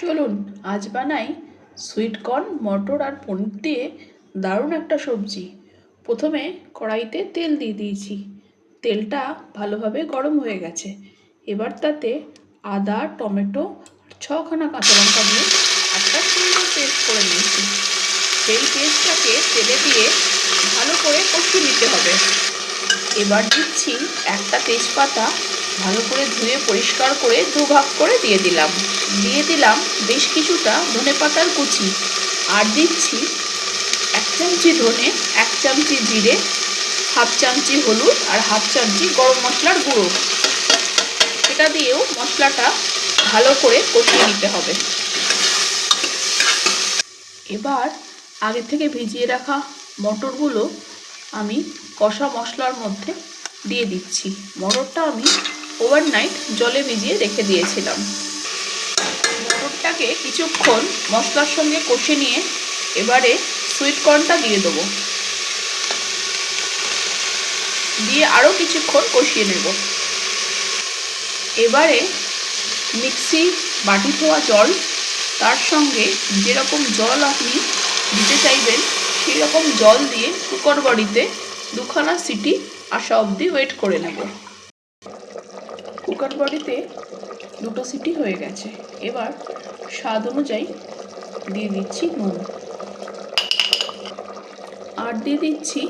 চলুন আজ বানাই সুইট কর্ন মটর আর পনির দিয়ে দারুণ একটা সবজি। প্রথমে কড়াইতে তেল দিয়ে দিয়েছি। তেলটা ভালোভাবে গরম হয়ে গেছে। এবার তাতে আদা, টমেটো, 6খানা কাঁচা লঙ্কা দিয়ে একটা সুন্দর পেস্ট করে নিয়েছি। সেই পেস্টটাকে তেলে দিয়ে ভালো করে কষিয়ে নিতে হবে। এবার দিচ্ছি একটা তেজপাতা, ভালো করে ধুয়ে পরিষ্কার করে দুভাগ করে দিয়ে দিলাম বেশ কিছুটা ধনেপাতার কুচি, আর দিচ্ছি 1 চামচি ধনে, 1 চামচি জিরে, হাফ চামচি হলুদ আর হাফ চামচি গরম মশলার গুঁড়ো। এটা দিয়েও মশলাটা ভালো করে কষিয়ে নিতে হবে। এবার আগে থেকে ভিজিয়ে রাখা মটরগুলো আমি কষা মশলার মধ্যে দিয়ে দিচ্ছি। মটরটা আমি ওভারনাইট জলে ভিজিয়ে রেখে দিয়েছিলাম। মটরটাকে কিছুক্ষণ মশলার সঙ্গে কষে নিয়ে এবারে সুইট কর্নটা দিয়ে দেবো। দিয়ে আরও কিছুক্ষণ কষিয়ে নেব। এবারে মিক্সি বাটি ধোয়া জল, তার সঙ্গে যেরকম জল আপনি দিতে চাইবেন সেই রকম জল দিয়ে কুকার বাড়িতে 2খানা সিটি আসা অবধি ওয়েট করে নেব। কুকার বাড়িতে 2টো সিটি হয়ে গেছে। এবার স্বাদ অনুযায়ী দিয়ে দিচ্ছি নুন, আর দিয়ে দিচ্ছি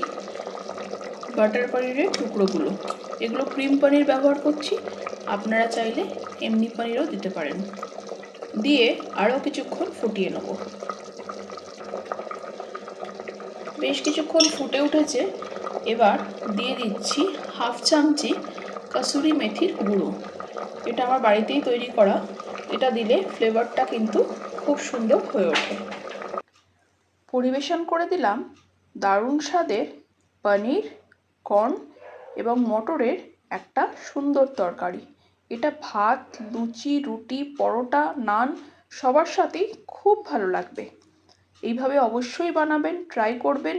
বাটার পনিরের টুকরোগুলো। এগুলো ক্রিম পনির ব্যবহার করছি, আপনারা চাইলে এমনি পনিরও দিতে পারেন। দিয়ে আরও কিছুক্ষণ ফুটিয়ে নেব। বেশ কিছুক্ষণ ফুটে উঠেছে। এবার দিয়ে দিচ্ছি হাফ চামচি কাসুরি মেথির গুঁড়ো। এটা আমার বাড়িতেই তৈরি করা। এটা দিলে ফ্লেভারটা কিন্তু খুব সুন্দর হয়ে ওঠে। পরিবেশন করে দিলাম দারুণ স্বাদের পনির, কর্ন এবং মটরের একটা সুন্দর তরকারি। এটা ভাত, লুচি, রুটি, পরোটা, নান সবার সাথেই খুব ভালো লাগবে। এইভাবে অবশ্যই বানাবেন, ট্রাই করবেন।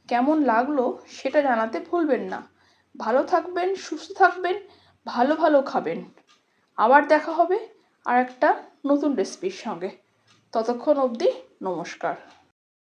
কেমন লাগলো সেটা জানাতে ভুলবেন না। ভালো থাকবেন, সুস্থ থাকবেন, ভালো ভালো খাবেন। আবার দেখা হবে আর একটা নতুন রেসিপির সঙ্গে। ততক্ষণ অবধি নমস্কার।